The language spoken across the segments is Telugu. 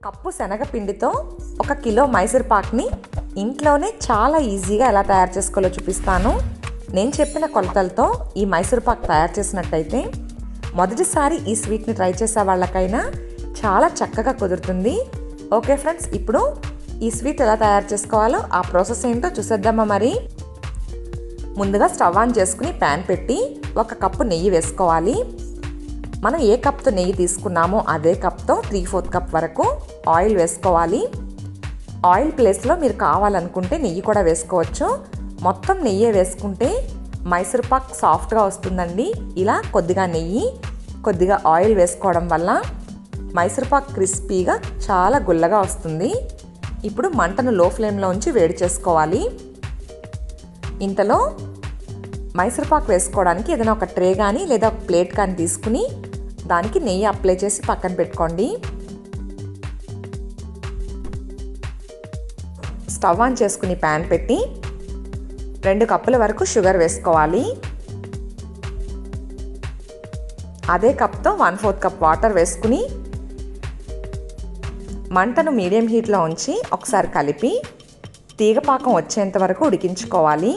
కప్పు శనగపిండితో 1 కిలో మైసూర్ పాక్ని ఇంట్లోనే చాలా ఈజీగా ఎలా తయారు చేసుకోవాలో చూపిస్తాను. నేను చెప్పిన కొలతలతో ఈ మైసూర్ పాక్ తయారు చేసినట్టయితే మొదటిసారి ఈ స్వీట్ని ట్రై చేసే వాళ్ళకైనా చాలా చక్కగా కుదురుతుంది. ఓకే ఫ్రెండ్స్, ఇప్పుడు ఈ స్వీట్ ఎలా తయారు చేసుకోవాలో ఆ ప్రాసెస్ ఏంటో చూసేద్దామా. మరి ముందుగా స్టవ్ ఆన్ చేసుకుని ప్యాన్ పెట్టి 1 కప్పు నెయ్యి వేసుకోవాలి. మనం ఏ కప్తో నెయ్యి తీసుకున్నామో అదే కప్తో 3/4 కప్ వరకు ఆయిల్ వేసుకోవాలి. ఆయిల్ ప్లేస్లో మీరు కావాలనుకుంటే నెయ్యి కూడా వేసుకోవచ్చు. మొత్తం నెయ్యే వేసుకుంటే మైసూర్ పాక్ సాఫ్ట్గా వస్తుందండి. ఇలా కొద్దిగా నెయ్యి కొద్దిగా ఆయిల్ వేసుకోవడం వల్ల మైసూర్ పాక్ క్రిస్పీగా చాలా గుల్లగా వస్తుంది. ఇప్పుడు మంటను లో ఫ్లేమ్లో ఉంచి వేడి చేసుకోవాలి. ఇంతలో మైసూర్ పాక్ వేసుకోవడానికి ఏదైనా ఒక ట్రే కానీ లేదా ఒక ప్లేట్ కానీ తీసుకుని దానికి నెయ్యి అప్లై చేసి పక్కన పెట్టుకోండి. స్టవ్ ఆన్ చేసుకుని ప్యాన్ పెట్టి 2 కప్పుల వరకు షుగర్ వేసుకోవాలి. అదే కప్తో 1/4 కప్ వాటర్ వేసుకుని మంటను మీడియం హీట్లో ఉంచి ఒకసారి కలిపి తీగపాకం వచ్చేంత వరకు ఉడికించుకోవాలి.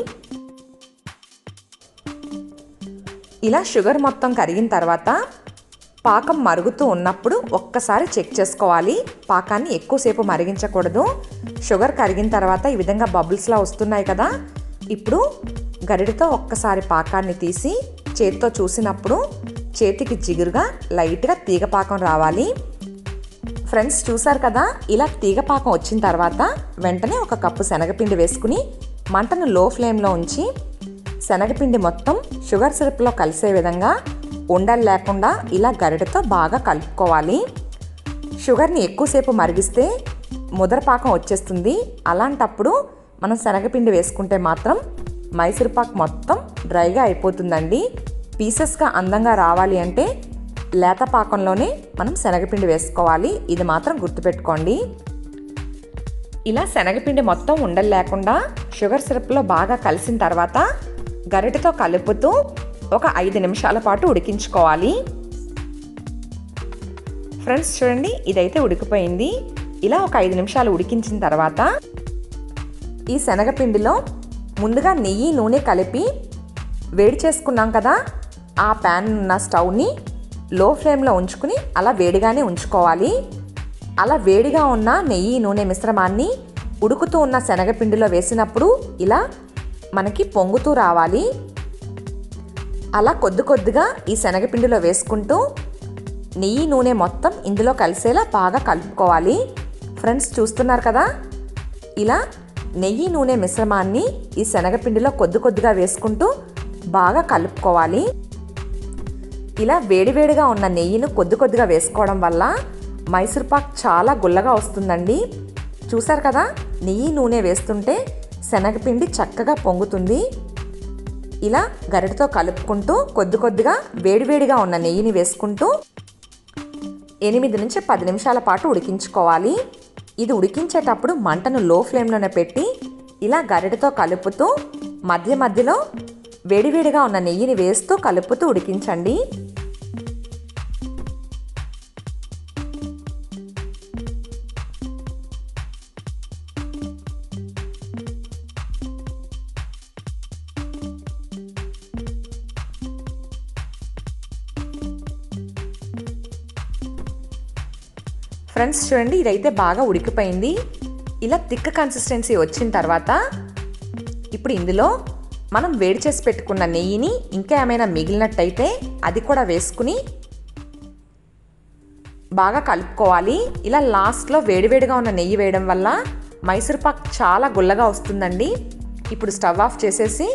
ఇలా షుగర్ మొత్తం కరిగిన తర్వాత పాకం మరుగుతూ ఉన్నప్పుడు ఒక్కసారి చెక్ చేసుకోవాలి. పాకాన్ని ఎక్కువసేపు మరిగించకూడదు. షుగర్ కరిగిన తర్వాత ఈ విధంగా బబుల్స్లా వస్తున్నాయి కదా, ఇప్పుడు గరిటెతో ఒక్కసారి పాకాన్ని తీసి చేతితో చూసినప్పుడు చేతికి జిగురుగా లైట్గా తీగపాకం రావాలి. ఫ్రెండ్స్ చూసారు కదా, ఇలా తీగపాకం వచ్చిన తర్వాత వెంటనే 1 కప్పు శనగపిండి వేసుకుని మంటను లో ఫ్లేమ్లో ఉంచి శనగపిండి మొత్తం షుగర్ సిరప్లో కలిసే విధంగా ఉండలు లేకుండా ఇలా గరిటెతో బాగా కలుపుకోవాలి. షుగర్ని ఎక్కువసేపు మరిగిస్తే ముదరపాకం వచ్చేస్తుంది. అలాంటప్పుడు మనం శనగపిండి వేసుకుంటే మాత్రం మైసూర్ పాక్ మొత్తం డ్రైగా అయిపోతుందండి. పీసెస్గా అందంగా రావాలి అంటే లేత పాకంలోనే మనం శనగపిండి వేసుకోవాలి. ఇది మాత్రం గుర్తుపెట్టుకోండి. ఇలా శనగపిండి మొత్తం ఉండలు లేకుండా షుగర్ సిరప్లో బాగా కలిసిన తర్వాత గరిటెతో కలుపుతూ ఒక 5 నిమిషాల పాటు ఉడికించుకోవాలి. ఫ్రెండ్స్ చూడండి, ఇదైతే ఉడికిపోయింది. ఇలా ఒక 5 నిమిషాలు ఉడికించిన తర్వాత ఈ శనగపిండిలో ముందుగా నెయ్యి నూనె కలిపి వేడి చేసుకున్నాం కదా, ఆ ప్యాన్ ఉన్న స్టవ్ని లో ఫ్లేమ్లో ఉంచుకుని అలా వేడిగానే ఉంచుకోవాలి. అలా వేడిగా ఉన్న నెయ్యి నూనె మిశ్రమాన్ని ఉడుకుతూ ఉన్న శనగపిండిలో వేసినప్పుడు ఇలా మనకి పొంగుతూ రావాలి. అలా కొద్దిగా ఈ శనగపిండిలో వేసుకుంటూ నెయ్యి నూనె మొత్తం ఇందులో కలిసేలా బాగా కలుపుకోవాలి. ఫ్రెండ్స్ చూస్తున్నారు కదా, ఇలా నెయ్యి నూనె మిశ్రమాన్ని ఈ శనగపిండిలో కొద్దిగా వేసుకుంటూ బాగా కలుపుకోవాలి. ఇలా వేడివేడిగా ఉన్న నెయ్యిని కొద్దిగా వేసుకోవడం వల్ల మైసూర్ పాక్ చాలా గుల్లగా వస్తుందండి. చూసారు కదా, నెయ్యి నూనె వేస్తుంటే శనగపిండి చక్కగా పొంగుతుంది. ఇలా గరిటెతో కలుపుకుంటూ కొద్దిగా వేడివేడిగా ఉన్న నెయ్యిని వేసుకుంటూ 8 నుంచి 10 నిమిషాల పాటు ఉడికించుకోవాలి. ఇది ఉడికించేటప్పుడు మంటను లో ఫ్లేమ్లోనే పెట్టి ఇలా గరిటెతో కలుపుతూ మధ్యలో వేడివేడిగా ఉన్న నెయ్యిని వేస్తూ కలుపుతూ ఉడికించండి. ఫ్రెండ్స్ చూడండి, ఇదైతే బాగా ఉడికిపోయింది. ఇలా థిక్ కన్సిస్టెన్సీ వచ్చిన తర్వాత ఇప్పుడు ఇందులో మనం వేడి చేసి పెట్టుకున్న నెయ్యిని ఇంకా ఏమైనా మిగిలినట్టయితే అది కూడా వేసుకుని బాగా కలుపుకోవాలి. ఇలా లాస్ట్లో వేడివేడిగా ఉన్న నెయ్యి వేయడం వల్ల మైసూర్ పాక్ చాలా గుల్లగా వస్తుందండి. ఇప్పుడు స్టవ్ ఆఫ్ చేసేసి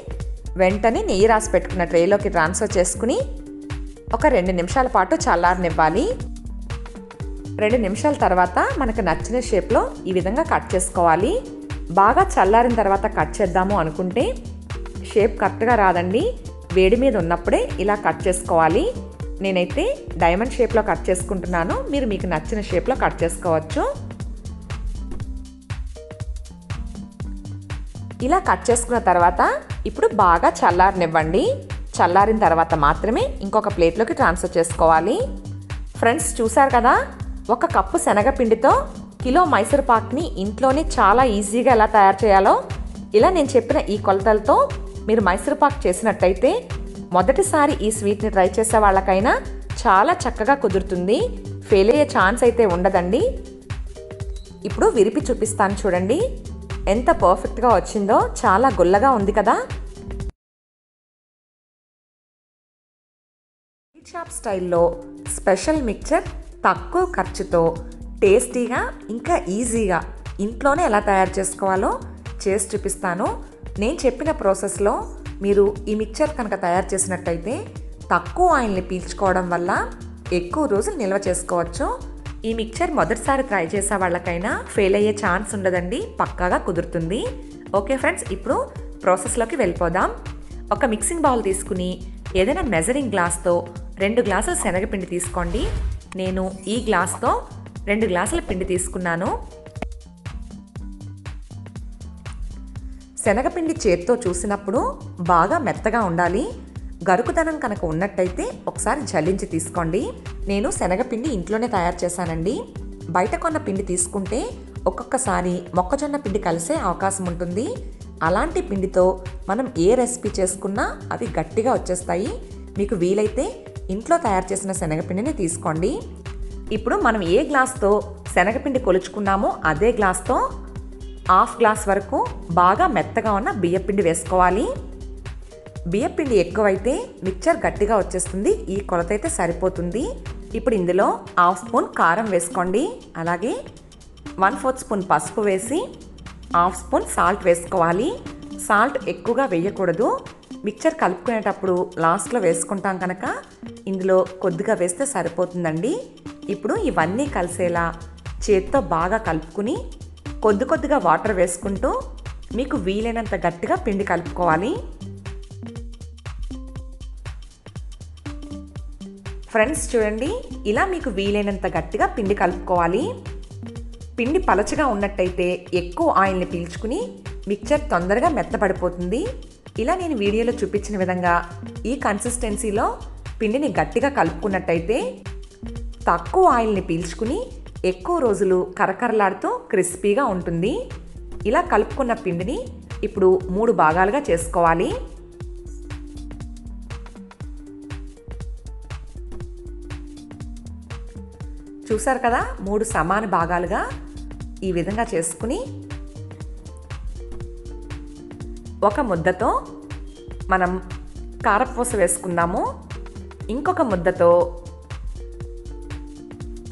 వెంటనే నెయ్యి రాసి పెట్టుకున్న ట్రేలోకి ట్రాన్స్ఫర్ చేసుకుని ఒక 2 నిమిషాల పాటు చల్లారనివ్వాలి. 2 నిమిషాల తర్వాత మనకు నచ్చిన షేప్లో ఈ విధంగా కట్ చేసుకోవాలి. బాగా చల్లారిన తర్వాత కట్ చేద్దాము అనుకుంటే షేప్ కరెక్ట్గా రాదండి. వేడి మీద ఉన్నప్పుడే ఇలా కట్ చేసుకోవాలి. నేనైతే డైమండ్ షేప్లో కట్ చేసుకుంటున్నాను. మీరు మీకు నచ్చిన షేప్లో కట్ చేసుకోవచ్చు. ఇలా కట్ చేసుకున్న తర్వాత ఇప్పుడు బాగా చల్లారనివ్వండి. చల్లారిన తర్వాత మాత్రమే ఇంకొక ప్లేట్లోకి ట్రాన్స్ఫర్ చేసుకోవాలి. ఫ్రెండ్స్ చూసారు కదా, 1 కప్పు శనగపిండితో కిలో మైసూర్ పాక్ని ఇంట్లోనే చాలా ఈజీగా ఎలా తయారు చేయాలో ఇలా నేను చెప్పిన ఈ కొలతలతో మీరు మైసూర్ పాక్ చేసినట్టయితే మొదటిసారి ఈ స్వీట్ని ట్రై చేసే వాళ్ళకైనా చాలా చక్కగా కుదురుతుంది. ఫెయిల్ అయ్యే ఛాన్స్ అయితే ఉండదండి. ఇప్పుడు విరిపి చూపిస్తాను చూడండి, ఎంత పర్ఫెక్ట్గా వచ్చిందో. చాలా గుల్లగా ఉంది కదా. స్వీట్ షాప్ స్టైల్లో స్పెషల్ మిక్చర్ తక్కువ ఖర్చుతో టేస్టీగా ఇంకా ఈజీగా ఇంట్లోనే ఎలా తయారు చేసుకోవాలో చేసి చూపిస్తాను. నేను చెప్పిన ప్రాసెస్లో మీరు ఈ మిక్చర్ కనుక తయారు చేసినట్టయితే తక్కువ ఆయిల్ని పీల్చుకోవడం వల్ల ఎక్కువ రోజులు నిల్వ చేసుకోవచ్చు. ఈ మిక్చర్ మొదటిసారి ట్రై చేసే వాళ్ళకైనా ఫెయిల్ అయ్యే ఛాన్స్ ఉండదండి, పక్కాగా కుదురుతుంది. ఓకే ఫ్రెండ్స్, ఇప్పుడు ప్రాసెస్లోకి వెళ్ళిపోదాం. ఒక మిక్సింగ్ బౌల్ తీసుకుని ఏదైనా మెజరింగ్ గ్లాస్తో 2 గ్లాసుల శనగపిండి తీసుకోండి. నేను ఈ గ్లాస్తో 2 గ్లాసుల పిండి తీసుకున్నాను. శనగపిండి చేత్తో చూసినప్పుడు బాగా మెత్తగా ఉండాలి. గరుకుదనం కనుక ఉన్నట్టయితే ఒకసారి జల్లించి తీసుకోండి. నేను శనగపిండి ఇంట్లోనే తయారు చేశానండి. బయట కొన్న పిండి తీసుకుంటే ఒక్కొక్కసారి మొక్కజొన్న పిండి కలిసే అవకాశం ఉంటుంది. అలాంటి పిండితో మనం ఏ రెసిపీ చేసుకున్నా అవి గట్టిగా వచ్చేస్తాయి. మీకు వీలైతే ఇంట్లో తయారు చేసిన శనగపిండిని తీసుకోండి. ఇప్పుడు మనం ఏ గ్లాస్తో శనగపిండి కొలుచుకున్నామో అదే గ్లాస్తో 1/2 గ్లాస్ వరకు బాగా మెత్తగా ఉన్న బియ్యపిండి వేసుకోవాలి. బియ్యపిండి ఎక్కువైతే మిక్చర్ గట్టిగా వచ్చేస్తుంది. ఈ కొలత అయితే సరిపోతుంది. ఇప్పుడు ఇందులో 1/2 స్పూన్ కారం వేసుకోండి. అలాగే 1/4 స్పూన్ పసుపు వేసి 1/2 స్పూన్ సాల్ట్ వేసుకోవాలి. సాల్ట్ ఎక్కువగా వేయకూడదు. మిక్చర్ కలుపుకునేటప్పుడు లాస్ట్లో వేసుకుంటాం కనుక ఇందులో కొద్దిగా వేస్తే సరిపోతుందండి. ఇప్పుడు ఇవన్నీ కలిసేలా చేత్తో బాగా కలుపుకుని కొద్దిగా వాటర్ వేసుకుంటూ మీకు వీలైనంత గట్టిగా పిండి కలుపుకోవాలి. ఫ్రెండ్స్ చూడండి, ఇలా మీకు వీలైనంత గట్టిగా పిండి కలుపుకోవాలి. పిండి పలచగా ఉన్నట్టయితే ఎక్కువ ఆయిల్ని పీల్చుకుని మిక్చర్ తొందరగా మెత్తబడిపోతుంది. ఇలా నేను వీడియోలో చూపించిన విధంగా ఈ కన్సిస్టెన్సీలో పిండిని గట్టిగా కలుపుకున్నట్టయితే తక్కువ ఆయిల్ని పీల్చుకుని ఎక్కువ రోజులు కరకరలాడుతూ క్రిస్పీగా ఉంటుంది. ఇలా కలుపుకున్న పిండిని ఇప్పుడు 3 భాగాలుగా చేసుకోవాలి. చూసారు కదా, 3 సమాన భాగాలుగా ఈ విధంగా చేసుకుని ఒక ముద్దతో మనం కారపూస వేసుకుందాము. ఇంకొక ముద్దతో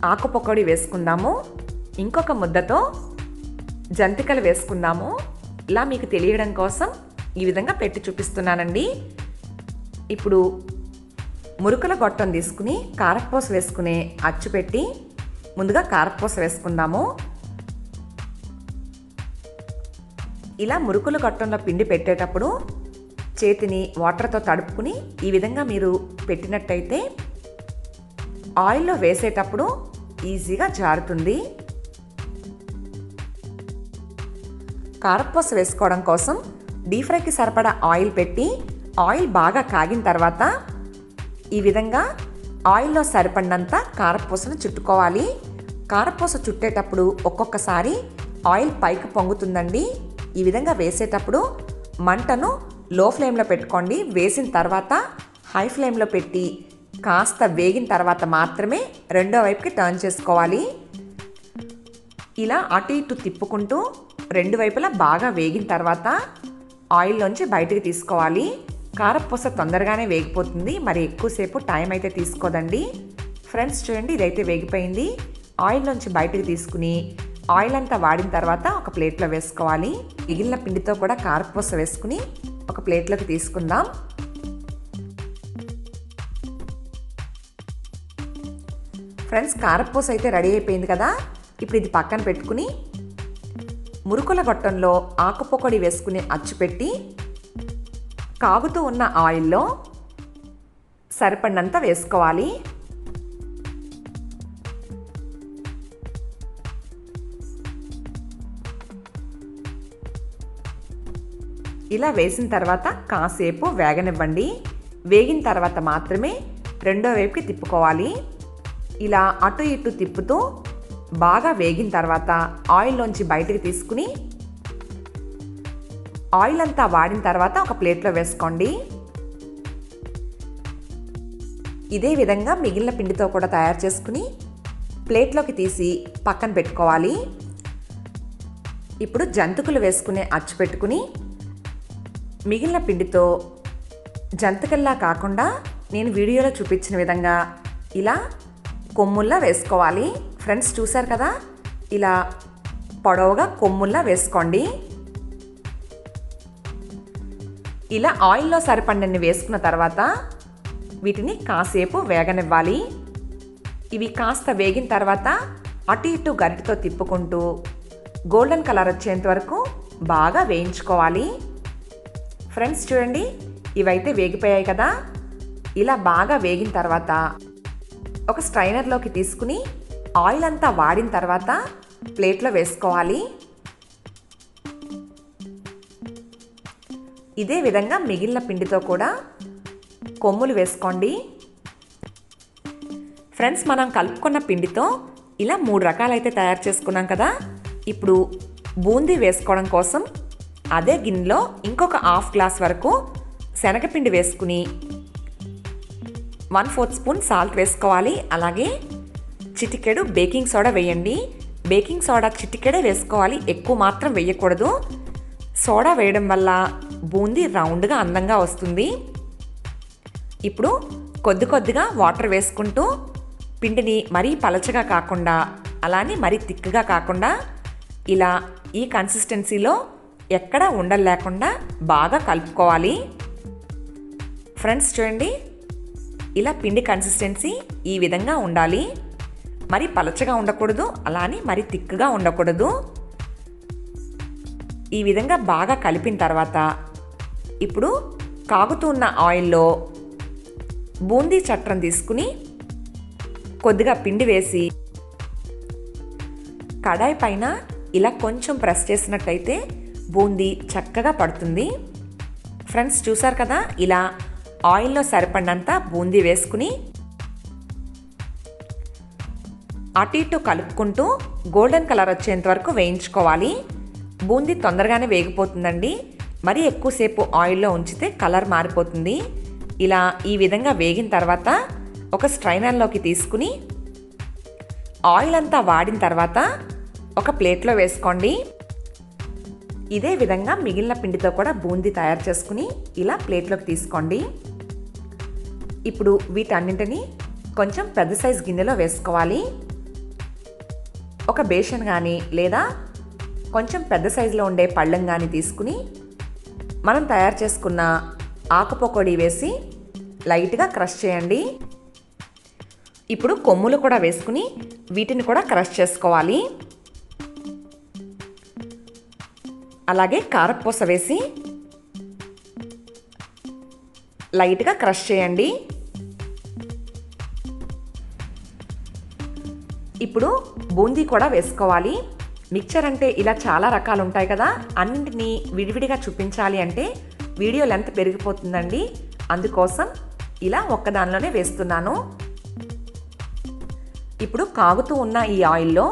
ఆకు పకోడీ వేసుకుందాము. ఇంకొక ముద్దతో జంతికలు వేసుకుందాము. ఇలా మీకు తెలియడం కోసం ఈ విధంగా పెట్టి చూపిస్తున్నానండి. ఇప్పుడు మురుకుల గొట్టం తీసుకుని కారపూస వేసుకునే అచ్చు పెట్టి ముందుగా కారపూస వేసుకుందాము. ఇలా మురుకుల గొట్టంలో పిండి పెట్టేటప్పుడు చేతిని వాటర్తో తడుపుకుని ఈ విధంగా మీరు పెట్టినట్టయితే ఆయిల్లో వేసేటప్పుడు ఈజీగా జారుతుంది. కారపూస వేసుకోవడం కోసం డీప్ ఫ్రైకి సరిపడా ఆయిల్ పెట్టి ఆయిల్ బాగా కాగిన తర్వాత ఈ విధంగా ఆయిల్లో సరిపడినంత కారపూసను చుట్టుకోవాలి. కారపూస చుట్టేటప్పుడు ఒక్కొక్కసారి ఆయిల్ పైకి పొంగుతుందండి. ఈ విధంగా వేసేటప్పుడు మంటను లో ఫ్లేమ్లో పెట్టుకోండి. వేసిన తర్వాత హై ఫ్లేమ్లో పెట్టి కాస్త వేగిన తర్వాత మాత్రమే రెండో వైపుకి టర్న్ చేసుకోవాలి. ఇలా అటు ఇటు తిప్పుకుంటూ 2 వైపులా బాగా వేగిన తర్వాత ఆయిల్లోంచి బయటికి తీసుకోవాలి. కారపూస తొందరగానే వేగిపోతుంది, మరి ఎక్కువసేపు టైం అయితే తీసుకోదండి. ఫ్రెండ్స్ చూడండి, ఇదైతే వేగిపోయింది. ఆయిల్లోంచి బయటికి తీసుకుని ఆయిల్ అంతా వాడిన తర్వాత ఒక ప్లేట్లో వేసుకోవాలి. మిగిలిన పిండితో కూడా కారపూస వేసుకుని ఒక ప్లేట్లోకి తీసుకుందాం. ఫ్రెండ్స్, కారపూస అయితే రెడీ అయిపోయింది కదా. ఇప్పుడు ఇది పక్కన పెట్టుకుని మురుకుల గొట్టంలో ఆకు పకోడీ వేసుకుని అచ్చు పెట్టి కాగుతూ ఉన్న ఆయిల్లో సరిపడినంత వేసుకోవాలి. ఇలా వేసిన తర్వాత కాసేపు వేగనివ్వండి. వేగిన తర్వాత మాత్రమే రెండో వైపుకి తిప్పుకోవాలి. ఇలా అటు ఇటు తిప్పుతూ బాగా వేగిన తర్వాత ఆయిల్లోంచి బయటికి తీసుకుని ఆయిల్ అంతా వాడిన తర్వాత ఒక ప్లేట్లో వేసుకోండి. ఇదే విధంగా మిగిలిన పిండితో కూడా తయారు చేసుకుని ప్లేట్లోకి తీసి పక్కన పెట్టుకోవాలి. ఇప్పుడు జంతికలు వేసుకునే అచ్చు పెట్టుకుని మిగిలిన పిండితో జంతికల్లా కాకుండా నేను వీడియోలో చూపించిన విధంగా ఇలా కొమ్ముల్లా వేసుకోవాలి. ఫ్రెండ్స్ చూశారు కదా, ఇలా పొడవుగా కొమ్ముల్లా వేసుకోండి. ఇలా ఆయిల్లో సరిపడినన్ని వేసుకున్న తర్వాత వీటిని కాసేపు వేగనివ్వాలి. ఇవి కాస్త వేగిన తర్వాత అటు ఇటు గరిటెతో తిప్పుకుంటూ గోల్డెన్ కలర్ వచ్చేంత వరకు బాగా వేయించుకోవాలి. ఫ్రెండ్స్ చూడండి, ఇవైతే వేగిపోయాయి కదా. ఇలా బాగా వేగిన తర్వాత ఒక స్ట్రైనర్లోకి తీసుకుని ఆయిల్ అంతా వాడిన తర్వాత ప్లేట్లో వేసుకోవాలి. ఇదే విధంగా మిగిలిన పిండితో కూడా కొమ్ములు వేసుకోండి. ఫ్రెండ్స్ మనం కలుపుకున్న పిండితో ఇలా 3 రకాలైతే తయారు చేసుకున్నాం కదా. ఇప్పుడు బూందీ వేసుకోవడం కోసం అదే గిన్నెలో ఇంకొక హాఫ్ గ్లాస్ వరకు శనగపిండి వేసుకుని 1/4 స్పూన్ సాల్ట్ వేసుకోవాలి. అలాగే చిటికెడు బేకింగ్ సోడా వేయండి. బేకింగ్ సోడా చిటికెడే వేసుకోవాలి, ఎక్కువ మాత్రం వేయకూడదు. సోడా వేయడం వల్ల బూందీ రౌండ్గా అందంగా వస్తుంది. ఇప్పుడు కొద్దిగా వాటర్ వేసుకుంటూ పిండిని మరీ పలచగా కాకుండా అలానే మరీ థిక్గా కాకుండా ఇలా ఈ కన్సిస్టెన్సీలో ఎక్కడ ఉండలు లేకుండా బాగా కలుపుకోవాలి. ఫ్రెండ్స్ చూడండి, ఇలా పిండి కన్సిస్టెన్సీ ఈ విధంగా ఉండాలి. మరీ పలచగా ఉండకూడదు, అలానే మరీ థిక్గా ఉండకూడదు. ఈ విధంగా బాగా కలిపిన తర్వాత ఇప్పుడు కాగుతున్న ఆయిల్లో బూందీ చట్రం తీసుకుని కొద్దిగా పిండి వేసి కడాయి పైన ఇలా కొంచెం ప్రెస్ చేసినట్టయితే బూందీ చక్కగా పడుతుంది. ఫ్రెండ్స్ చూసారు కదా, ఇలా ఆయిల్లో సరిపడినంత బూందీ వేసుకుని అటు ఇటు కలుపుకుంటూ గోల్డెన్ కలర్ వచ్చేంత వరకు వేయించుకోవాలి. బూందీ తొందరగానే వేగిపోతుందండి. మరీ ఎక్కువసేపు ఆయిల్లో ఉంచితే కలర్ మారిపోతుంది. ఇలా ఈ విధంగా వేగిన తర్వాత ఒక స్ట్రైనర్లోకి తీసుకుని ఆయిల్ అంతా వాడిన తర్వాత ఒక ప్లేట్లో వేసుకోండి. ఇదే విధంగా మిగిలిన పిండితో కూడా బూందీ తయారు చేసుకుని ఇలా ప్లేట్లోకి తీసుకోండి. ఇప్పుడు వీటన్నింటినీ కొంచెం పెద్ద సైజ్ గిన్నెలో వేసుకోవాలి. ఒక బేషన్ కానీ లేదా కొంచెం పెద్ద సైజులో ఉండే పళ్ళెం కానీ తీసుకుని మనం తయారు చేసుకున్న ఆకు పకోడీ వేసి లైట్గా క్రష్ చేయండి. ఇప్పుడు కొమ్ములు కూడా వేసుకుని వీటిని కూడా క్రష్ చేసుకోవాలి. అలాగే కారపూస వేసి లైట్గా క్రష్ చేయండి. ఇప్పుడు బూందీ కూడా వేసుకోవాలి. మిక్చర్ అంటే ఇలా చాలా రకాలు ఉంటాయి కదా, అన్నింటినీ విడివిడిగా చూపించాలి అంటే వీడియో లెంత్ పెరిగిపోతుందండి. అందుకోసం ఇలా ఒక్కదానిలోనే వేస్తున్నాను. ఇప్పుడు కాగుతూ ఉన్న ఈ ఆయిల్లో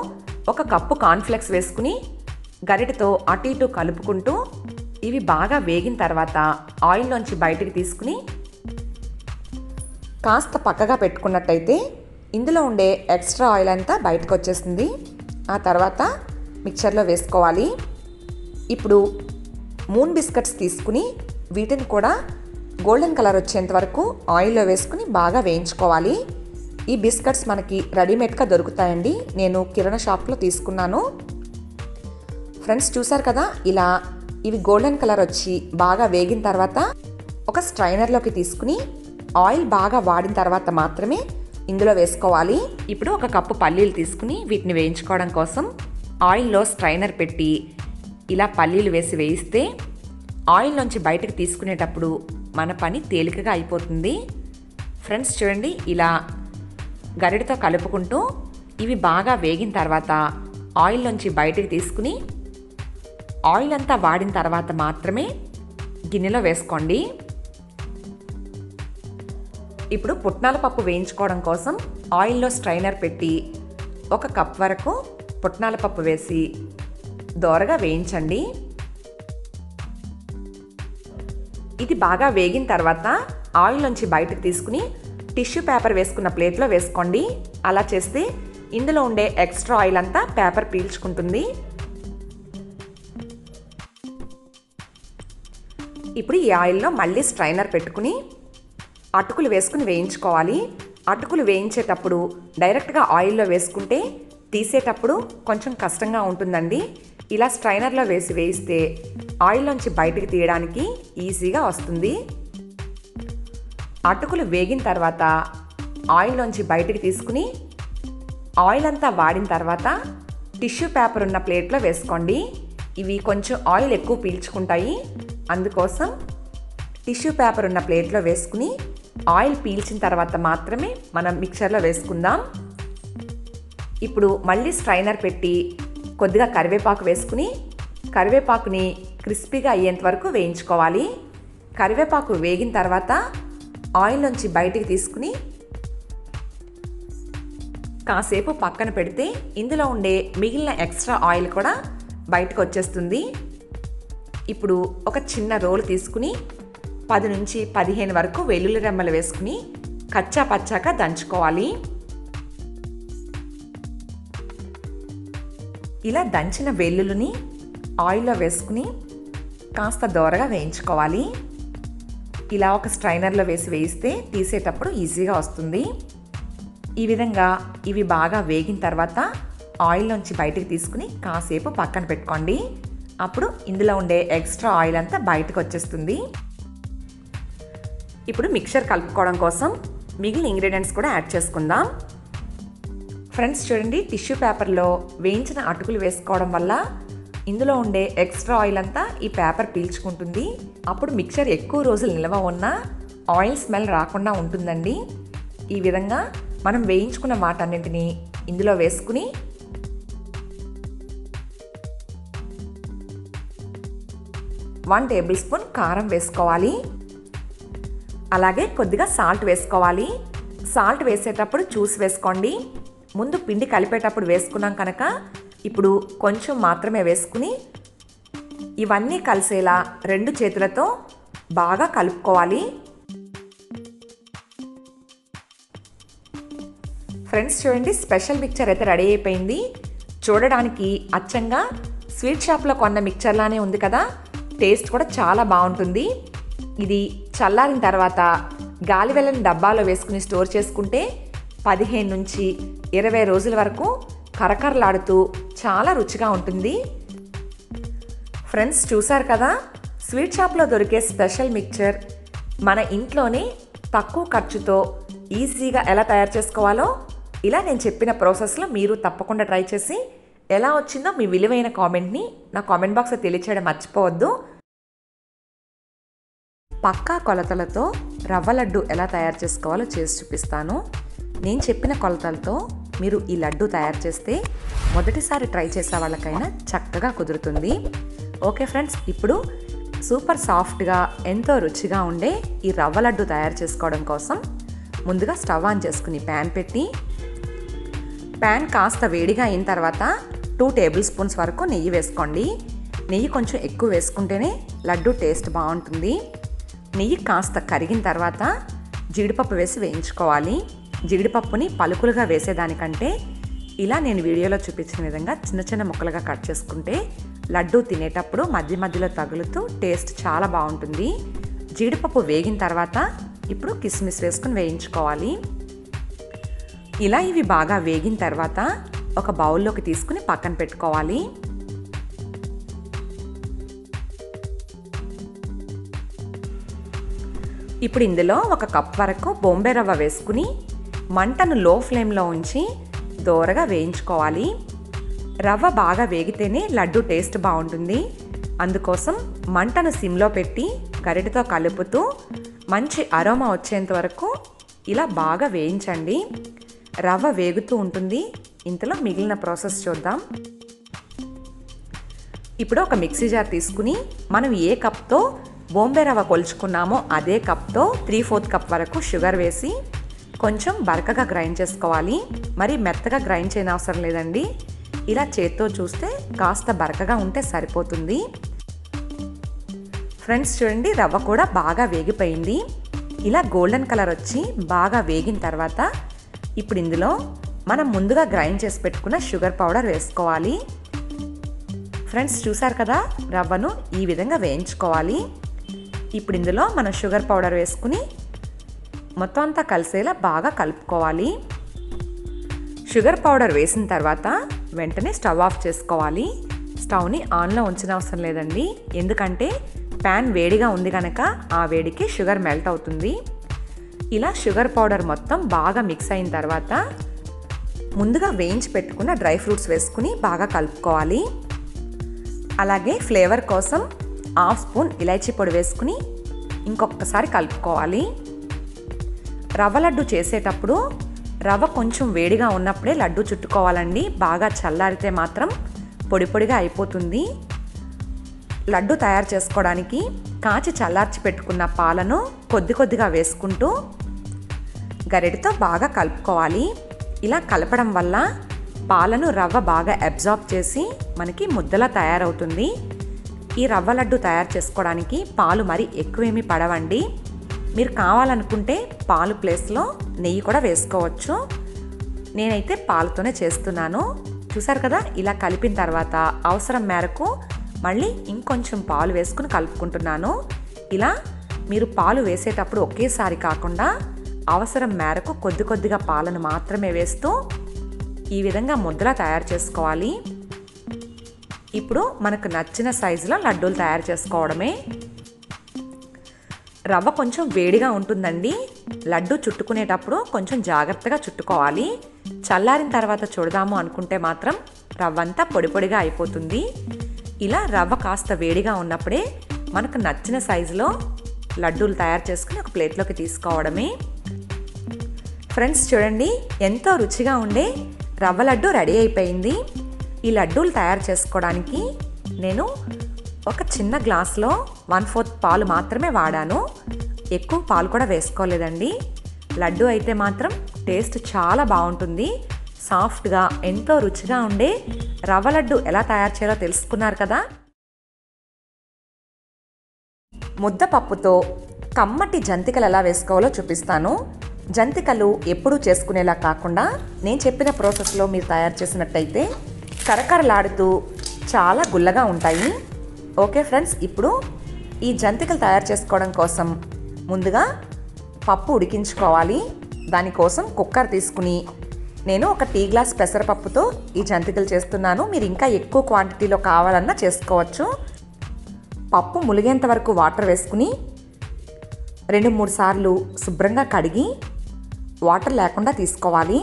1 కప్పు కార్న్ఫ్లెక్స్ వేసుకుని గరిటెతో అటు ఇటు కలుపుకుంటూ ఇవి బాగా వేగిన తర్వాత ఆయిల్లోంచి బయటికి తీసుకుని కాస్త పక్కగా పెట్టుకున్నట్టయితే ఇందులో ఉండే ఎక్స్ట్రా ఆయిల్ అంతా బయటకు వచ్చేస్తుంది. ఆ తర్వాత మిక్చర్లో వేసుకోవాలి. ఇప్పుడు మూన్ బిస్కెట్స్ తీసుకుని వీటిని కూడా గోల్డెన్ కలర్ వచ్చేంత వరకు ఆయిల్లో వేసుకుని బాగా వేయించుకోవాలి. ఈ బిస్కెట్స్ మనకి రెడీమేడ్గా దొరుకుతాయండి. నేను కిరాణా షాప్లో తీసుకున్నాను. ఫ్రెండ్స్ చూసారు కదా, ఇలా ఇవి గోల్డెన్ కలర్ వచ్చి బాగా వేగిన తర్వాత ఒక స్ట్రైనర్లోకి తీసుకుని ఆయిల్ బాగా వాడిన తర్వాత మాత్రమే ఇందులో వేసుకోవాలి. ఇప్పుడు 1 కప్పు పల్లీలు తీసుకుని వీటిని వేయించుకోవడం కోసం ఆయిల్లో స్ట్రైనర్ పెట్టి ఇలా పల్లీలు వేసి వేయిస్తే ఆయిల్ నుంచి బయటకు తీసుకునేటప్పుడు మన పని తేలికగా అయిపోతుంది. ఫ్రెండ్స్ చూడండి, ఇలా గరిటెతో కలుపుకుంటూ ఇవి బాగా వేగిన తర్వాత ఆయిల్ నుంచి బయటకు తీసుకుని ఆయిల్ అంతా వాడిన తర్వాత మాత్రమే గిన్నెలో వేసుకోండి. ఇప్పుడు పుట్నాల పప్పు వేయించుకోవడం కోసం ఆయిల్లో స్ట్రైనర్ పెట్టి 1 కప్ వరకు పుట్నాల పప్పు వేసి దోరగా వేయించండి. ఇది బాగా వేగిన తర్వాత ఆయిల్ నుంచి బయటకు తీసుకుని టిష్యూ పేపర్ వేసుకున్న ప్లేట్లో వేసుకోండి. అలా చేస్తే ఇందులో ఉండే ఎక్స్ట్రా ఆయిల్ అంతా పేపర్ పీల్చుకుంటుంది. ఇప్పుడు ఈ ఆయిల్లో మళ్ళీ స్ట్రైనర్ పెట్టుకుని అటుకులు వేసుకుని వేయించుకోవాలి. అటుకులు వేయించేటప్పుడు డైరెక్ట్గా ఆయిల్లో వేసుకుంటే తీసేటప్పుడు కొంచెం కష్టంగా ఉంటుందండి. ఇలా స్ట్రైనర్లో వేసి వేయిస్తే ఆయిల్లోంచి బయటికి తీయడానికి ఈజీగా వస్తుంది. అటుకులు వేగిన తర్వాత ఆయిల్లోంచి బయటికి తీసుకుని ఆయిల్ అంతా వాడిన తర్వాత టిష్యూ పేపర్ ఉన్న ప్లేట్లో వేసుకోండి. ఇవి కొంచెం ఆయిల్ ఎక్కువ పీల్చుకుంటాయి. అందుకోసం టిష్యూ పేపర్ ఉన్న ప్లేట్లో వేసుకుని ఆయిల్ పీల్చిన తర్వాత మాత్రమే మనం మిక్చర్లో వేసుకుందాం. ఇప్పుడు మళ్ళీ స్ట్రైనర్ పెట్టి కొద్దిగా కరివేపాకు వేసుకుని కరివేపాకుని క్రిస్పీగా అయ్యేంత వరకు వేయించుకోవాలి. కరివేపాకు వేగిన తర్వాత ఆయిల్ నుంచి బయటికి తీసుకుని కాసేపు పక్కన పెడితే ఇందులో ఉండే మిగిలిన ఎక్స్ట్రా ఆయిల్ కూడా బయటకు వచ్చేస్తుంది. ఇప్పుడు ఒక చిన్న రోల్ తీసుకుని 10 నుంచి 15 వరకు వెల్లుల్లి రెమ్మలు వేసుకుని కచ్చా పచ్చాగా దంచుకోవాలి. ఇలా దంచిన వెల్లుల్లిని ఆయిల్లో వేసుకుని కాస్త దోరగా వేయించుకోవాలి. ఇలా ఒక స్ట్రైనర్లో వేసి వేయిస్తే తీసేటప్పుడు ఈజీగా వస్తుంది. ఈ విధంగా ఇవి బాగా వేగిన తర్వాత ఆయిల్లోంచి బయటికి తీసుకుని కాసేపు పక్కన పెట్టుకోండి. అప్పుడు ఇందులో ఉండే ఎక్స్ట్రా ఆయిల్ అంతా బయటకు వచ్చేస్తుంది. ఇప్పుడు మిక్చర్ కలుపుకోవడం కోసం మిగిలిన ఇంగ్రీడియంట్స్ కూడా యాడ్ చేసుకుందాం. ఫ్రెండ్స్ చూడండి, టిష్యూ పేపర్లో వేయించిన అటుకులు వేసుకోవడం వల్ల ఇందులో ఉండే ఎక్స్ట్రా ఆయిల్ అంతా ఈ పేపర్ పీల్చుకుంటుంది. అప్పుడు మిక్చర్ ఎక్కువ రోజులు నిల్వ ఉన్నా ఆయిల్ స్మెల్ రాకుండా ఉంటుందండి. ఈ విధంగా మనం వేయించుకున్న వాటన్నింటినీ ఇందులో వేసుకుని వన్ టేబుల్ స్పూన్ కారం వేసుకోవాలి. అలాగే కొద్దిగా సాల్ట్ వేసుకోవాలి. సాల్ట్ వేసేటప్పుడు చూసి వేసుకోండి. ముందు పిండి కలిపేటప్పుడు వేసుకున్నాం కనుక ఇప్పుడు కొంచెం మాత్రమే వేసుకుని ఇవన్నీ కలిసేలా 2 చేతులతో బాగా కలుపుకోవాలి. ఫ్రెండ్స్ చూడండి, స్పెషల్ మిక్చర్ అయితే రెడీ అయిపోయింది. చూడడానికి అచ్చంగా స్వీట్ షాప్లో కొన్న మిక్చర్లానే ఉంది కదా. టేస్ట్ కూడా చాలా బాగుంటుంది. ఇది చల్లారిన తర్వాత గాలి వెళ్ళని డబ్బాలో వేసుకుని స్టోర్ చేసుకుంటే 15 నుంచి 20 రోజుల వరకు కరకరలాడుతూ చాలా రుచిగా ఉంటుంది. ఫ్రెండ్స్ చూసారు కదా, స్వీట్ షాప్లో దొరికే స్పెషల్ మిక్చర్ మన ఇంట్లోనే తక్కువ ఖర్చుతో ఈజీగా ఎలా తయారు చేసుకోవాలో ఇలా నేను చెప్పిన ప్రాసెస్లో మీరు తప్పకుండా ట్రై చేసి ఎలా వచ్చిందో మీ విలువైన కామెంట్ని నా కామెంట్ బాక్స్లో తెలియచేయడం మర్చిపోవద్దు. పక్కా కొలతలతో రవ్వ లడ్డు ఎలా తయారు చేసుకోవాలో చేసి చూపిస్తాను. నేను చెప్పిన కొలతలతో మీరు ఈ లడ్డు తయారు చేస్తే మొదటిసారి ట్రై చేసే వాళ్ళకైనా చక్కగా కుదురుతుంది. ఓకే ఫ్రెండ్స్, ఇప్పుడు సూపర్ సాఫ్ట్గా ఎంతో రుచిగా ఉండే ఈ రవ్వ లడ్డు తయారు చేసుకోవడం కోసం ముందుగా స్టవ్ ఆన్ చేసుకుని ప్యాన్ పెట్టి ప్యాన్ కాస్త వేడిగా అయిన తర్వాత 2 టేబుల్ స్పూన్స్ వరకు నెయ్యి వేసుకోండి. నెయ్యి కొంచెం ఎక్కువ వేసుకుంటేనే లడ్డు టేస్ట్ బాగుంటుంది. నెయ్యి కాస్త కరిగిన తర్వాత జీడిపప్పు వేసి వేయించుకోవాలి. జీడిపప్పుని పలుకులుగా వేసేదానికంటే ఇలా నేను వీడియోలో చూపించిన విధంగా చిన్న చిన్న ముక్కలుగా కట్ చేసుకుంటే లడ్డు తినేటప్పుడు మధ్య మధ్యలో తగులుతూ టేస్ట్ చాలా బాగుంటుంది. జీడిపప్పు వేగిన తర్వాత ఇప్పుడు కిస్మిస్ వేసుకుని వేయించుకోవాలి. ఇలా ఇవి బాగా వేగిన తర్వాత ఒక బౌల్లోకి తీసుకుని పక్కన పెట్టుకోవాలి. ఇప్పుడు ఇందులో 1 కప్ వరకు బొంబే రవ్వ వేసుకుని మంటను లో ఫ్లేమ్లో ఉంచి దోరగా వేయించుకోవాలి. రవ్వ బాగా వేగితేనే లడ్డు టేస్ట్ బాగుంటుంది. అందుకోసం మంటను సిమ్లో పెట్టి గరిటెతో కలుపుతూ మంచి అరోమా వచ్చేంత వరకు ఇలా బాగా వేయించండి. రవ్వ వేగుతూ ఉంటుంది. ఇంతలో మిగిలిన ప్రాసెస్ చూద్దాం. ఇప్పుడు ఒక మిక్సీ జార్ తీసుకుని మనం ఏ కప్తో బొంబే రవ్వ కొలుచుకున్నామో అదే కప్తో 3/4 కప్ వరకు షుగర్ వేసి కొంచెం బరకగా గ్రైండ్ చేసుకోవాలి, మరి మెత్తగా గ్రైండ్ చేయని అవసరం లేదండి. ఇలా చేత్తో చూస్తే కాస్త బరకగా ఉంటే సరిపోతుంది. ఫ్రెండ్స్ చూడండి, రవ్వ కూడా బాగా వేగిపోయింది. ఇలా గోల్డెన్ కలర్ వచ్చి బాగా వేగిన తర్వాత ఇప్పుడు ఇందులో మనం ముందుగా గ్రైండ్ చేసి పెట్టుకున్న షుగర్ పౌడర్ వేసుకోవాలి. ఫ్రెండ్స్ చూసారు కదా, రవ్వను ఈ విధంగా వేయించుకోవాలి. ఇప్పుడు ఇందులో మనం షుగర్ పౌడర్ వేసుకుని మొత్తం అంతా కలిసేలా బాగా కలుపుకోవాలి. షుగర్ పౌడర్ వేసిన తర్వాత వెంటనే స్టవ్ ఆఫ్ చేసుకోవాలి. స్టవ్ని ఆన్లో ఉంచిన అవసరం లేదండి, ఎందుకంటే ప్యాన్ వేడిగా ఉంది కనుక ఆ వేడికి షుగర్ మెల్ట్ అవుతుంది. ఇలా షుగర్ పౌడర్ మొత్తం బాగా మిక్స్ అయిన తర్వాత ముందుగా వేయించి పెట్టుకున్న డ్రై ఫ్రూట్స్ వేసుకుని బాగా కలుపుకోవాలి. అలాగే ఫ్లేవర్ కోసం హాఫ్ స్పూన్ ఇలాచీ పొడి వేసుకుని ఇంకొకసారి కలుపుకోవాలి. రవ్వ లడ్డు చేసేటప్పుడు రవ్వ కొంచెం వేడిగా ఉన్నప్పుడే లడ్డు చుట్టుకోవాలండి. బాగా చల్లారితే మాత్రం పొడి పొడిగా అయిపోతుంది. లడ్డు తయారు చేసుకోవడానికి కాచి చల్లార్చి పెట్టుకున్న పాలను కొద్ది కొద్దిగా వేసుకుంటూ గరిటెతో బాగా కలుపుకోవాలి. ఇలా కలపడం వల్ల పాలను రవ్వ బాగా అబ్జార్బ్ చేసి మనకి ముద్దలా తయారవుతుంది. ఈ రవ్వ లడ్డు తయారు చేసుకోవడానికి పాలు మరి ఎక్కువేమీ పడవండి. మీరు కావాలనుకుంటే పాలు ప్లేస్లో నెయ్యి కూడా వేసుకోవచ్చు. నేనైతే పాలతోనే చేస్తున్నాను. చూసారు కదా, ఇలా కలిపిన తర్వాత అవసరం మేరకు మళ్ళీ ఇంకొంచెం పాలు వేసుకుని కలుపుకుంటున్నాను. ఇలా మీరు పాలు వేసేటప్పుడు ఒకేసారి కాకుండా అవసరం మేరకు కొద్ది కొద్దిగా పాలను మాత్రమే వేస్తూ ఈ విధంగా ముద్దలా తయారు చేసుకోవాలి. ఇప్పుడు మనకు నచ్చిన సైజులో లడ్డూలు తయారు చేసుకోవడమే. రవ్వ కొంచెం వేడిగా ఉంటుందండి. లడ్డు చుట్టుకునేటప్పుడు కొంచెం జాగ్రత్తగా చుట్టుకోవాలి. చల్లారిన తర్వాత చూడదాము అనుకుంటే మాత్రం రవ్వ అంతా పొడి పొడిగా అయిపోతుంది. ఇలా రవ్వ కాస్త వేడిగా ఉన్నప్పుడే మనకు నచ్చిన సైజులో లడ్డూలు తయారు చేసుకుని ఒక ప్లేట్లోకి తీసుకోవడమే. ఫ్రెండ్స్ చూడండి, ఎంతో రుచిగా ఉండే రవ్వ లడ్డు రెడీ అయిపోయింది. ఈ లడ్డూలు తయారు చేసుకోవడానికి నేను ఒక చిన్న గ్లాస్లో 1/4 పాలు మాత్రమే వాడాను. ఎక్కువ పాలు కూడా వేసుకోలేదండి. లడ్డు అయితే మాత్రం టేస్ట్ చాలా బాగుంటుంది. సాఫ్ట్గా ఎంతో రుచిగా ఉండే రవ్వ లడ్డు ఎలా తయారు చేయాలో తెలుసుకున్నారు కదా. ముద్దపప్పుతో కమ్మటి జంతికలు ఎలా వేసుకోవాలో చూపిస్తాను. జంతికలు ఎప్పుడూ చేసుకునేలా కాకుండా నేను చెప్పిన ప్రాసెస్లో మీరు తయారు చేసినట్టయితే కరకరలాడుతూ చాలా గుల్లగా ఉంటాయి. ఓకే ఫ్రెండ్స్, ఇప్పుడు ఈ జంతికలు తయారు చేసుకోవడం కోసం ముందుగా పప్పు ఉడికించుకోవాలి. దానికోసం కుక్కర్ తీసుకుని నేను ఒక టీ గ్లాస్ పెసరపప్పుతో ఈ జంతికలు చేస్తున్నాను. మీరు ఇంకా ఎక్కువ క్వాంటిటీలో కావాలన్నా చేసుకోవచ్చు. పప్పు ములిగేంత వరకు వాటర్ వేసుకుని 2-3 సార్లు శుభ్రంగా కడిగి వాటర్ లేకుండా తీసుకోవాలి.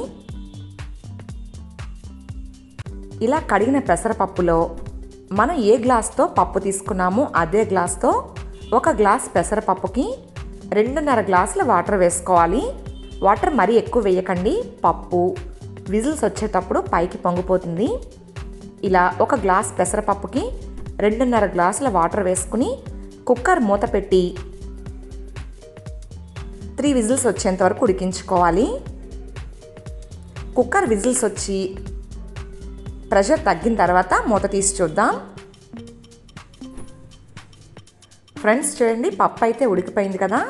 ఇలా కడిగిన పెసరపప్పులో మనం ఏ గ్లాస్తో పప్పు తీసుకున్నామో అదే గ్లాస్తో 1 గ్లాస్ పెసరపప్పుకి 2.5 గ్లాసుల వాటర్ వేసుకోవాలి. వాటర్ మరీ ఎక్కువ వేయకండి, పప్పు విజిల్స్ వచ్చేటప్పుడు పైకి పొంగిపోతుంది. ఇలా 1 గ్లాస్ పెసరపప్పుకి 2.5 గ్లాసుల వాటర్ వేసుకుని కుక్కర్ మూత పెట్టి 3 విజిల్స్ వచ్చేంత వరకు ఉడికించుకోవాలి. కుక్కర్ విజిల్స్ వచ్చి ప్రెషర్ తగ్గిన తర్వాత మూత తీసి చూద్దాం. ఫ్రెండ్స్ చూడండి, పప్పు అయితే ఉడికిపోయింది కదా.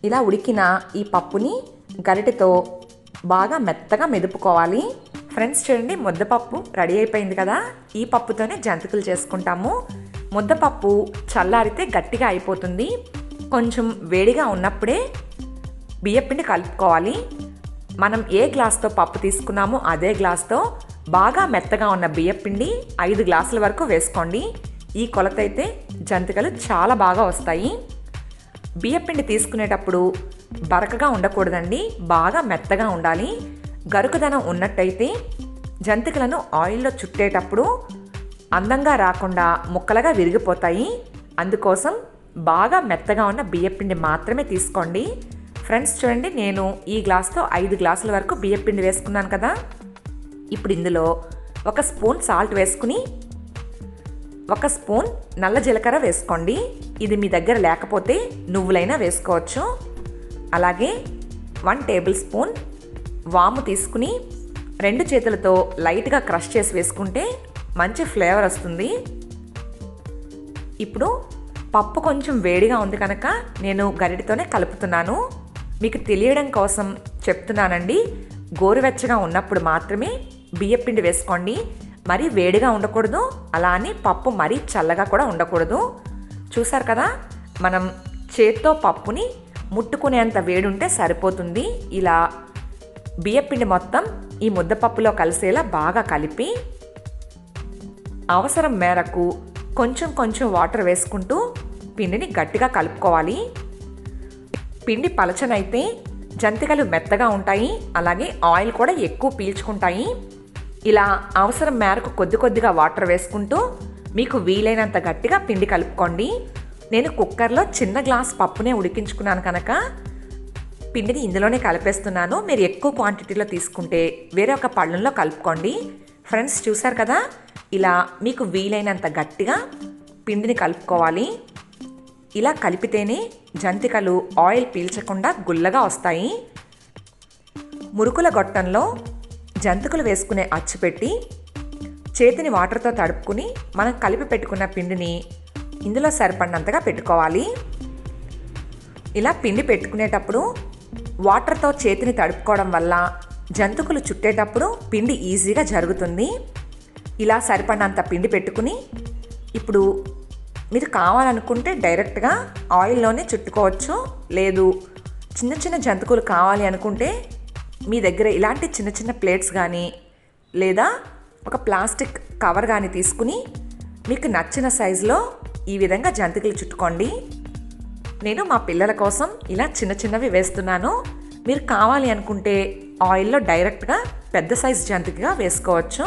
ఇలా ఉడికిన ఈ పప్పుని గరిటెతో బాగా మెత్తగా మెదుపుకోవాలి. ఫ్రెండ్స్ చూడండి, ముద్దపప్పు రెడీ అయిపోయింది కదా. ఈ పప్పుతోనే జంతికలు చేసుకుంటాము. ముద్దపప్పు చల్లారితే గట్టిగా అయిపోతుంది. కొంచెం వేడిగా ఉన్నప్పుడే బియ్యపిండి కలుపుకోవాలి. మనం ఏ గ్లాస్తో పప్పు తీసుకున్నామో అదే గ్లాస్తో బాగా మెత్తగా ఉన్న బియ్యపిండి 5 గ్లాసుల వరకు వేసుకోండి. ఈ కొలత అయితే జంతికలు చాలా బాగా వస్తాయి. బియ్యపిండి తీసుకునేటప్పుడు బరకగా ఉండకూడదండి, బాగా మెత్తగా ఉండాలి. గరుకుదనం ఉన్నట్టయితే జంతికలను ఆయిల్లో చుట్టేటప్పుడు అందంగా రాకుండా ముక్కలుగా విరిగిపోతాయి. అందుకోసం బాగా మెత్తగా ఉన్న బియ్యపిండి మాత్రమే తీసుకోండి. ఫ్రెండ్స్ చూడండి, నేను ఈ గ్లాస్తో 5 గ్లాసుల వరకు బియ్యపిండి వేసుకున్నాను కదా. ఇప్పుడు ఇందులో 1 స్పూన్ సాల్ట్ వేసుకుని 1 స్పూన్ నల్ల జీలకర్ర వేసుకోండి. ఇది మీ దగ్గర లేకపోతే నువ్వులైనా వేసుకోవచ్చు. అలాగే 1 టేబుల్ స్పూన్ వాము తీసుకుని 2 చేతులతో లైట్గా క్రష్ చేసి వేసుకుంటే మంచి ఫ్లేవర్ వస్తుంది. ఇప్పుడు పప్పు కొంచెం వేడిగా ఉంది కనుక నేను గరిటెతోనే కలుపుతున్నాను. మీకు తెలియడం కోసం చెప్తున్నానండి. గోరువెచ్చగా ఉన్నప్పుడు మాత్రమే బియ్యపిండి వేసుకోండి. మరీ వేడిగా ఉండకూడదు, అలా అని పప్పు మరీ చల్లగా కూడా ఉండకూడదు. చూసారు కదా, మనం చేత్తో పప్పుని ముట్టుకునేంత వేడి ఉంటే సరిపోతుంది. ఇలా బియ్యపిండి మొత్తం ఈ ముద్దపప్పులో కలిసేలా బాగా కలిపి అవసరం మేరకు కొంచెం కొంచెం వాటర్ వేసుకుంటూ పిండిని గట్టిగా కలుపుకోవాలి. పిండి పలచనైతే జంతికలు మెత్తగా ఉంటాయి, అలాగే ఆయిల్ కూడా ఎక్కువ పీల్చుకుంటాయి. ఇలా అవసరం మేరకు కొద్ది కొద్దిగా వాటర్ వేసుకుంటూ మీకు వీలైనంత గట్టిగా పిండి కలుపుకోండి. నేను కుక్కర్లో చిన్న గ్లాస్ పప్పునే ఉడికించుకున్నాను కనుక పిండిని ఇందులోనే కలిపేస్తున్నాను. మీరు ఎక్కువ క్వాంటిటీలో తీసుకుంటే వేరే ఒక పళ్ళెంలో కలుపుకోండి. ఫ్రెండ్స్ చూసారు కదా, ఇలా మీకు వీలైనంత గట్టిగా పిండిని కలుపుకోవాలి. ఇలా కలిపితేనే జంతికలు ఆయిల్ పీల్చకుండా గుల్లగా వస్తాయి. మురుకుల గొట్టంలో జంతికలు వేసుకునే అచ్చు పెట్టి చేతిని వాటర్తో తడుపుకుని మనం కలిపి పెట్టుకున్న పిండిని ఇందులో సరిపడినంతగా పెట్టుకోవాలి. ఇలా పిండి పెట్టుకునేటప్పుడు వాటర్తో చేతిని తడుపుకోవడం వల్ల జంతికలు చుట్టేటప్పుడు పిండి ఈజీగా జరుగుతుంది. ఇలా సరిపడినంత పిండి పెట్టుకుని ఇప్పుడు మీరు కావాలనుకుంటే డైరెక్ట్గా ఆయిల్లోనే చుట్టుకోవచ్చు. లేదు చిన్న చిన్న జంతికలు కావాలి అనుకుంటే మీ దగ్గర ఇలాంటి చిన్న చిన్న ప్లేట్స్ కానీ లేదా ఒక ప్లాస్టిక్ కవర్ కానీ తీసుకుని మీకు నచ్చిన సైజులో ఈ విధంగా జంతికలు చుట్టుకోండి. నేను మా పిల్లల కోసం ఇలా చిన్న చిన్నవి వేస్తున్నాను. మీరు కావాలి అనుకుంటే ఆయిల్లో డైరెక్ట్గా పెద్ద సైజు జంతికగా వేసుకోవచ్చు.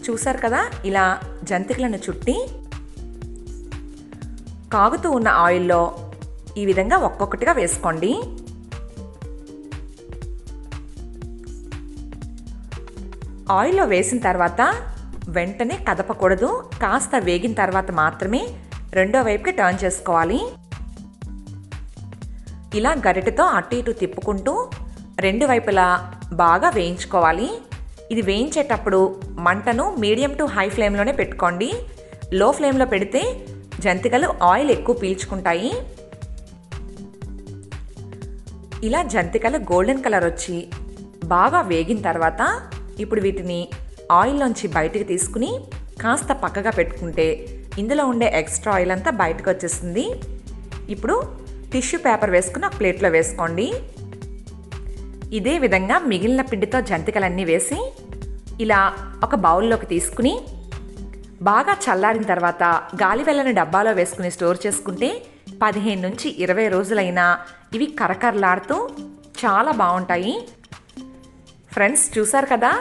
చూసారు కదా, ఇలా జంతికలను చుట్టి కాగుతూ ఉన్న ఆయిల్లో ఈ విధంగా ఒక్కొక్కటిగా వేసుకోండి. ఆయిల్లో వేసిన తర్వాత వెంటనే కదపకూడదు. కాస్త వేగిన తర్వాత మాత్రమే రెండో వైపుకి టర్న్ చేసుకోవాలి. ఇలా గరిటెతో అటు ఇటు తిప్పుకుంటూ రెండు వైపులా బాగా వేయించుకోవాలి. ఇది వేయించేటప్పుడు మంటను మీడియం టు హై ఫ్లేమ్లోనే పెట్టుకోండి. లో ఫ్లేమ్లో పెడితే జంతికలు ఆయిల్ ఎక్కువ పీల్చుకుంటాయి. ఇలా జంతికలు గోల్డెన్ కలర్ వచ్చి బాగా వేగిన తర్వాత ఇప్పుడు వీటిని ఆయిల్లోంచి బయటికి తీసుకుని కాస్త పక్కగా పెట్టుకుంటే ఇందులో ఉండే ఎక్స్ట్రా ఆయిల్ అంతా బయటకు వచ్చేస్తుంది. ఇప్పుడు టిష్యూ పేపర్ వేసుకుని ఒక ప్లేట్లో వేసుకోండి. ఇదే విధంగా మిగిలిన పిండితో జంతికలన్నీ వేసి ఇలా ఒక బౌల్లోకి తీసుకుని బాగా చల్లారిన తర్వాత గాలి వెళ్ళని డబ్బాలో వేసుకుని స్టోర్ చేసుకుంటే 15 నుంచి 20 రోజులైనా ఇవి కరకరలాడుతూ చాలా బాగుంటాయి. ఫ్రెండ్స్ చూసారు కదా,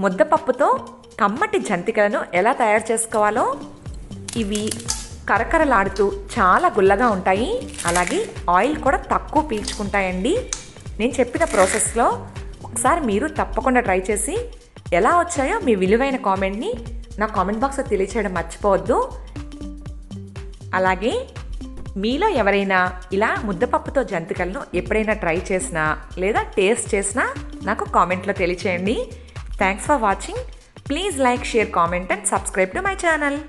ముద్దపప్పుతో కమ్మటి జంతికలను ఎలా తయారు చేసుకోవాలో. ఇవి కరకరలాడుతూ చాలా గుల్లగా ఉంటాయి, అలాగే ఆయిల్ కూడా తక్కువ పీల్చుకుంటాయండి. నేను చెప్పిన ప్రాసెస్లో ఒకసారి మీరు తప్పకుండా ట్రై చేసి ఎలా వచ్చాయో మీ విలువైన కామెంట్ని నా కామెంట్ బాక్స్లో తెలియచేయడం మర్చిపోవద్దు. అలాగే మీలో ఎవరైనా ఇలా ముద్దపప్పుతో జంతికలను ఎప్పుడైనా ట్రై చేసినా లేదా టేస్ట్ చేసినా నాకు కామెంట్లో తెలియచేయండి. Thanks for watching. Please like, share, comment and subscribe to my channel.